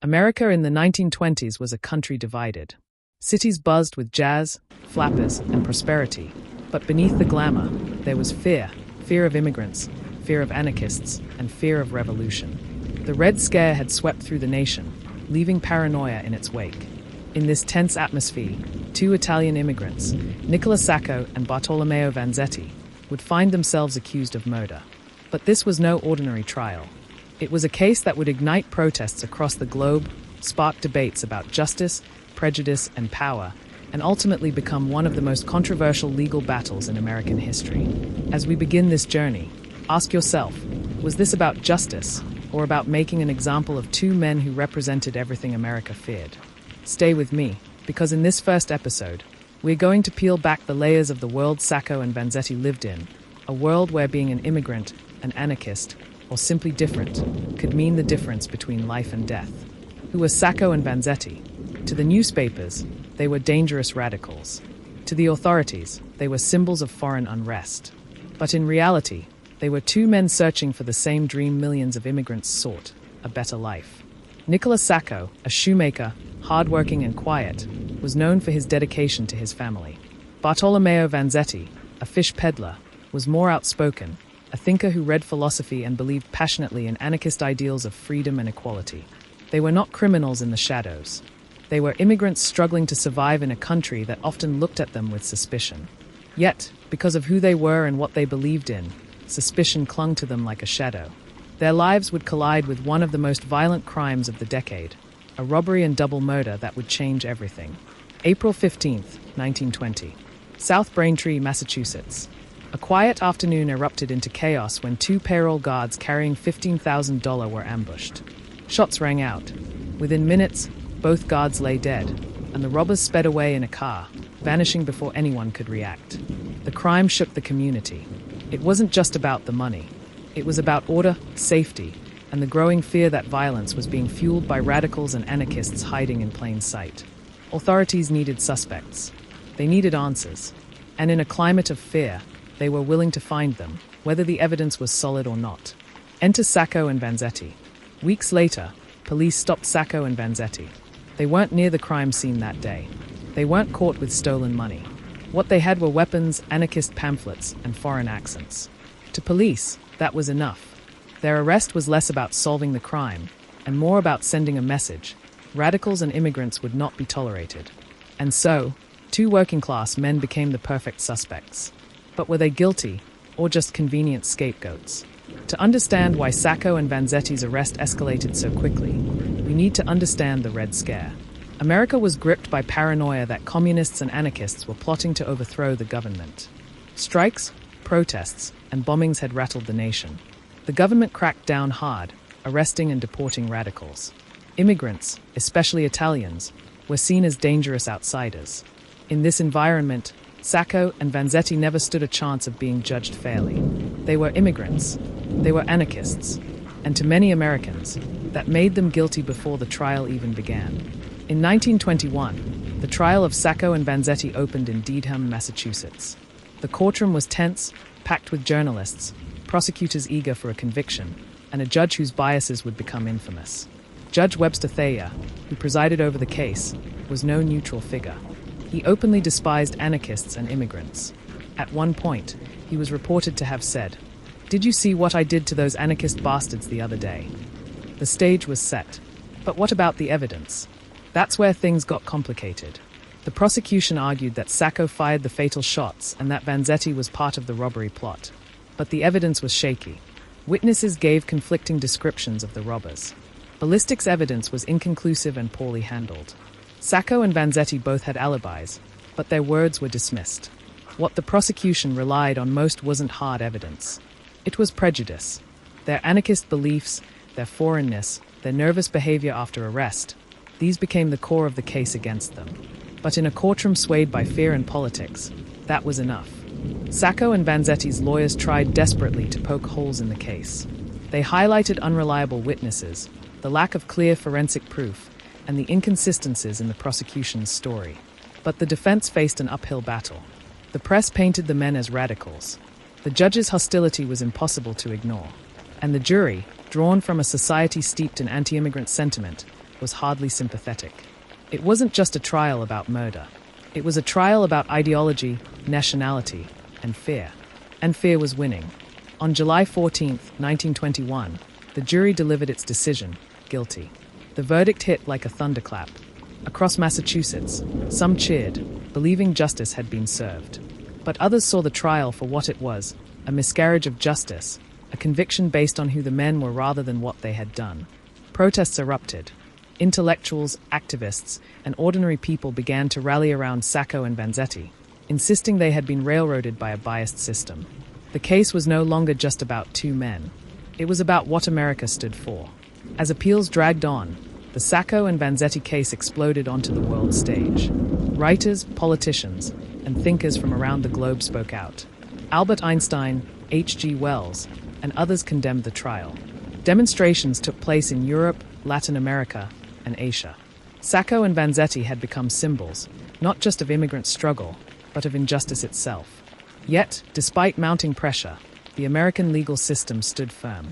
America in the 1920s was a country divided. Cities buzzed with jazz, flappers, and prosperity. But beneath the glamour, there was fear. Fear of immigrants, fear of anarchists, and fear of revolution. The Red Scare had swept through the nation, leaving paranoia in its wake. In this tense atmosphere, two Italian immigrants, Nicola Sacco and Bartolomeo Vanzetti, would find themselves accused of murder. But this was no ordinary trial. It was a case that would ignite protests across the globe, spark debates about justice, prejudice, and power, and ultimately become one of the most controversial legal battles in American history. As we begin this journey, ask yourself, was this about justice, or about making an example of two men who represented everything America feared? Stay with me, because in this first episode, we're going to peel back the layers of the world Sacco and Vanzetti lived in, a world where being an immigrant, an anarchist, or simply different could mean the difference between life and death. Who were Sacco and Vanzetti? To the newspapers, they were dangerous radicals. To the authorities, they were symbols of foreign unrest. But in reality, they were two men searching for the same dream millions of immigrants sought, a better life. Nicola Sacco, a shoemaker, hardworking and quiet, was known for his dedication to his family. Bartolomeo Vanzetti, a fish peddler, was more outspoken, a thinker who read philosophy and believed passionately in anarchist ideals of freedom and equality. They were not criminals in the shadows. They were immigrants struggling to survive in a country that often looked at them with suspicion. Yet, because of who they were and what they believed in, suspicion clung to them like a shadow. Their lives would collide with one of the most violent crimes of the decade, a robbery and double murder that would change everything. April 15th, 1920. South Braintree, Massachusetts. A quiet afternoon erupted into chaos when two payroll guards carrying $15,000 were ambushed. Shots rang out. Within minutes, both guards lay dead, and the robbers sped away in a car, vanishing before anyone could react. The crime shook the community. It wasn't just about the money. It was about order, safety, and the growing fear that violence was being fueled by radicals and anarchists hiding in plain sight. Authorities needed suspects. They needed answers. And in a climate of fear, they were willing to find them, whether the evidence was solid or not. Enter Sacco and Vanzetti. Weeks later, police stopped Sacco and Vanzetti. They weren't near the crime scene that day. They weren't caught with stolen money. What they had were weapons, anarchist pamphlets, and foreign accents. To police, that was enough. Their arrest was less about solving the crime, and more about sending a message. Radicals and immigrants would not be tolerated. And so, two working-class men became the perfect suspects. But were they guilty, or just convenient scapegoats? To understand why Sacco and Vanzetti's arrest escalated so quickly, we need to understand the Red Scare. America was gripped by paranoia that communists and anarchists were plotting to overthrow the government. Strikes, protests, and bombings had rattled the nation. The government cracked down hard, arresting and deporting radicals. Immigrants, especially Italians, were seen as dangerous outsiders. In this environment, Sacco and Vanzetti never stood a chance of being judged fairly. They were immigrants. They were anarchists. And to many Americans, that made them guilty before the trial even began. In 1921, the trial of Sacco and Vanzetti opened in Dedham, Massachusetts. The courtroom was tense, packed with journalists, prosecutors eager for a conviction, and a judge whose biases would become infamous. Judge Webster Thayer, who presided over the case, was no neutral figure. He openly despised anarchists and immigrants. At one point, he was reported to have said, "Did you see what I did to those anarchist bastards the other day?" The stage was set. But what about the evidence? That's where things got complicated. The prosecution argued that Sacco fired the fatal shots and that Vanzetti was part of the robbery plot. But the evidence was shaky. Witnesses gave conflicting descriptions of the robbers. Ballistics evidence was inconclusive and poorly handled. Sacco and Vanzetti both had alibis, but their words were dismissed. What the prosecution relied on most wasn't hard evidence. It was prejudice. Their anarchist beliefs, their foreignness, their nervous behavior after arrest, these became the core of the case against them. But in a courtroom swayed by fear and politics, that was enough. Sacco and Vanzetti's lawyers tried desperately to poke holes in the case. They highlighted unreliable witnesses, the lack of clear forensic proof, and the inconsistencies in the prosecution's story. But the defense faced an uphill battle. The press painted the men as radicals. The judge's hostility was impossible to ignore. And the jury, drawn from a society steeped in anti-immigrant sentiment, was hardly sympathetic. It wasn't just a trial about murder. It was a trial about ideology, nationality, and fear. And fear was winning. On July 14, 1921, the jury delivered its decision, guilty. The verdict hit like a thunderclap. Across Massachusetts, some cheered, believing justice had been served. But others saw the trial for what it was, a miscarriage of justice, a conviction based on who the men were rather than what they had done. Protests erupted. Intellectuals, activists, and ordinary people began to rally around Sacco and Vanzetti, insisting they had been railroaded by a biased system. The case was no longer just about two men. It was about what America stood for. As appeals dragged on, the Sacco and Vanzetti case exploded onto the world stage. Writers, politicians, and thinkers from around the globe spoke out. Albert Einstein, H.G. Wells, and others condemned the trial. Demonstrations took place in Europe, Latin America, and Asia. Sacco and Vanzetti had become symbols, not just of immigrant struggle, but of injustice itself. Yet, despite mounting pressure, the American legal system stood firm.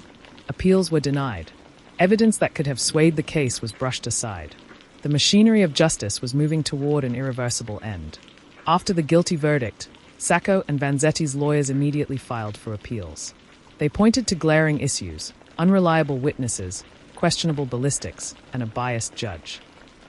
Appeals were denied. Evidence that could have swayed the case was brushed aside. The machinery of justice was moving toward an irreversible end. After the guilty verdict, Sacco and Vanzetti's lawyers immediately filed for appeals. They pointed to glaring issues, unreliable witnesses, questionable ballistics, and a biased judge.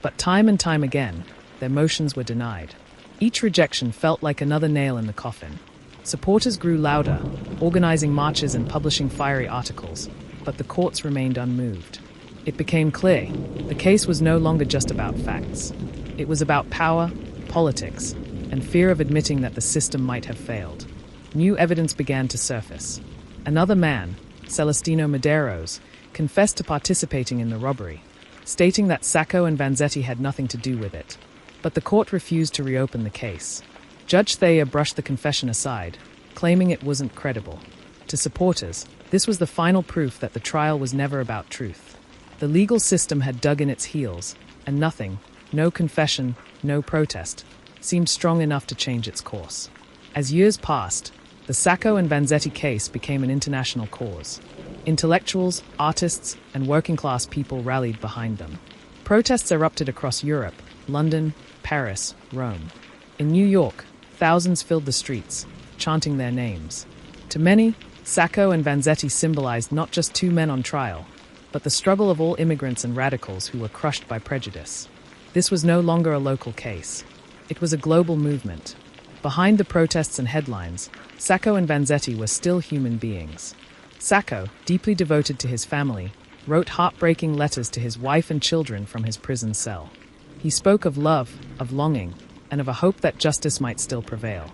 But time and time again, their motions were denied. Each rejection felt like another nail in the coffin. Supporters grew louder, organizing marches and publishing fiery articles, but the courts remained unmoved. It became clear the case was no longer just about facts. It was about power, politics, and fear of admitting that the system might have failed. New evidence began to surface. Another man, Celestino Medeiros, confessed to participating in the robbery, stating that Sacco and Vanzetti had nothing to do with it. But the court refused to reopen the case. Judge Thayer brushed the confession aside, claiming it wasn't credible. To supporters, this was the final proof that the trial was never about truth. The legal system had dug in its heels, and nothing, no confession, no protest, seemed strong enough to change its course. As years passed, the Sacco and Vanzetti case became an international cause. Intellectuals, artists, and working-class people rallied behind them. Protests erupted across Europe, London, Paris, Rome. In New York, thousands filled the streets, chanting their names. To many, Sacco and Vanzetti symbolized not just two men on trial, but the struggle of all immigrants and radicals who were crushed by prejudice. This was no longer a local case. It was a global movement. Behind the protests and headlines, Sacco and Vanzetti were still human beings. Sacco, deeply devoted to his family, wrote heartbreaking letters to his wife and children from his prison cell. He spoke of love, of longing, and of a hope that justice might still prevail.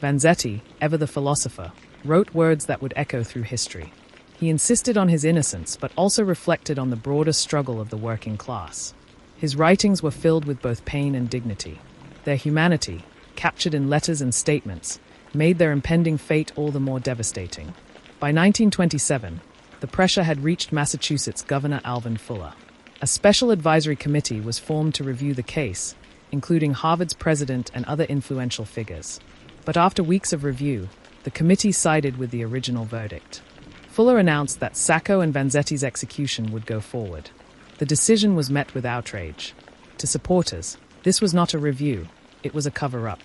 Vanzetti, ever the philosopher, wrote words that would echo through history. He insisted on his innocence but also reflected on the broader struggle of the working class. His writings were filled with both pain and dignity. Their humanity, captured in letters and statements, made their impending fate all the more devastating. By 1927, the pressure had reached Massachusetts Governor Alvin Fuller. A special advisory committee was formed to review the case, including Harvard's president and other influential figures. But after weeks of review, the committee sided with the original verdict. Fuller announced that Sacco and Vanzetti's execution would go forward. The decision was met with outrage. To supporters, this was not a review, it was a cover-up.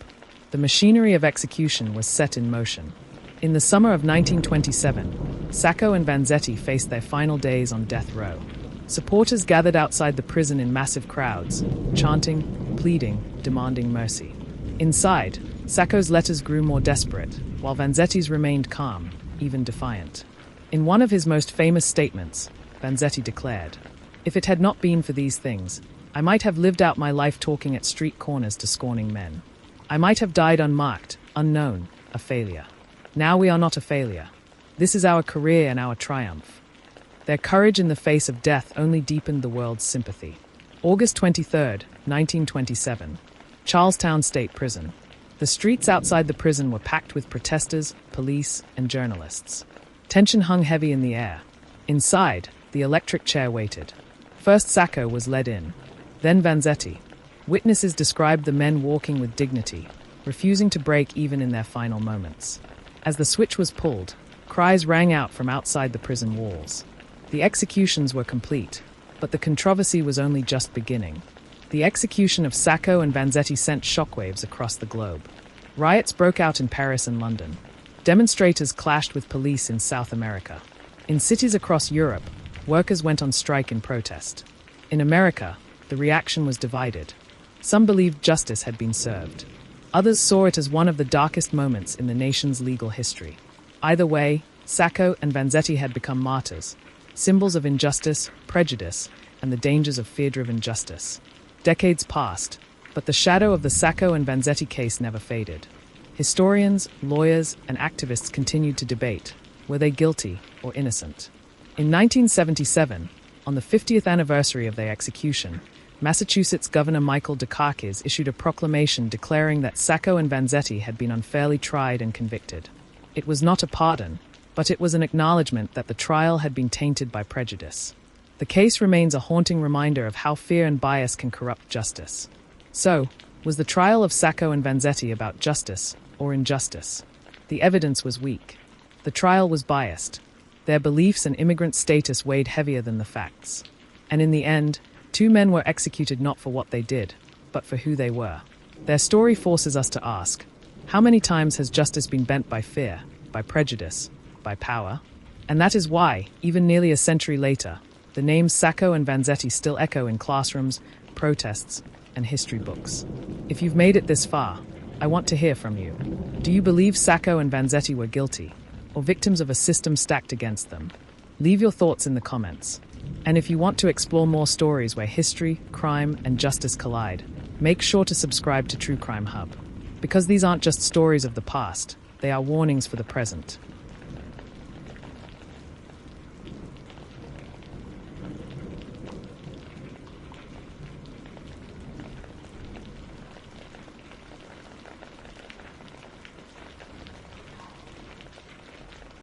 The machinery of execution was set in motion. In the summer of 1927, Sacco and Vanzetti faced their final days on death row. Supporters gathered outside the prison in massive crowds, chanting, pleading, demanding mercy. Inside, Sacco's letters grew more desperate, while Vanzetti's remained calm, even defiant. In one of his most famous statements, Vanzetti declared, "If it had not been for these things, I might have lived out my life talking at street corners to scorning men. I might have died unmarked, unknown, a failure. Now we are not a failure. This is our career and our triumph." Their courage in the face of death only deepened the world's sympathy. August 23, 1927, Charlestown State Prison. The streets outside the prison were packed with protesters, police, and journalists. Tension hung heavy in the air. Inside, the electric chair waited. First Sacco was led in, then Vanzetti. Witnesses described the men walking with dignity, refusing to break even in their final moments. As the switch was pulled, cries rang out from outside the prison walls. The executions were complete. But the controversy was only just beginning. The execution of Sacco and Vanzetti sent shockwaves across the globe. Riots broke out in Paris and London. Demonstrators clashed with police in South America. In cities across Europe, workers went on strike in protest. In America, the reaction was divided. Some believed justice had been served. Others saw it as one of the darkest moments in the nation's legal history. Either way, Sacco and Vanzetti had become martyrs, symbols of injustice, prejudice, and the dangers of fear-driven justice. Decades passed, but the shadow of the Sacco and Vanzetti case never faded. Historians, lawyers, and activists continued to debate, were they guilty or innocent? In 1977, on the 50th anniversary of their execution, Massachusetts Governor Michael Dukakis issued a proclamation declaring that Sacco and Vanzetti had been unfairly tried and convicted. It was not a pardon, but it was an acknowledgement that the trial had been tainted by prejudice. The case remains a haunting reminder of how fear and bias can corrupt justice. So, was the trial of Sacco and Vanzetti about justice or injustice? The evidence was weak. The trial was biased. Their beliefs and immigrant status weighed heavier than the facts. And in the end, two men were executed not for what they did, but for who they were. Their story forces us to ask, how many times has justice been bent by fear, by prejudice, by power? And that is why, even nearly a century later, the names Sacco and Vanzetti still echo in classrooms, protests, and history books. If you've made it this far, I want to hear from you. Do you believe Sacco and Vanzetti were guilty, or victims of a system stacked against them? Leave your thoughts in the comments. And if you want to explore more stories where history, crime, and justice collide, make sure to subscribe to True Crime Hub. Because these aren't just stories of the past, they are warnings for the present.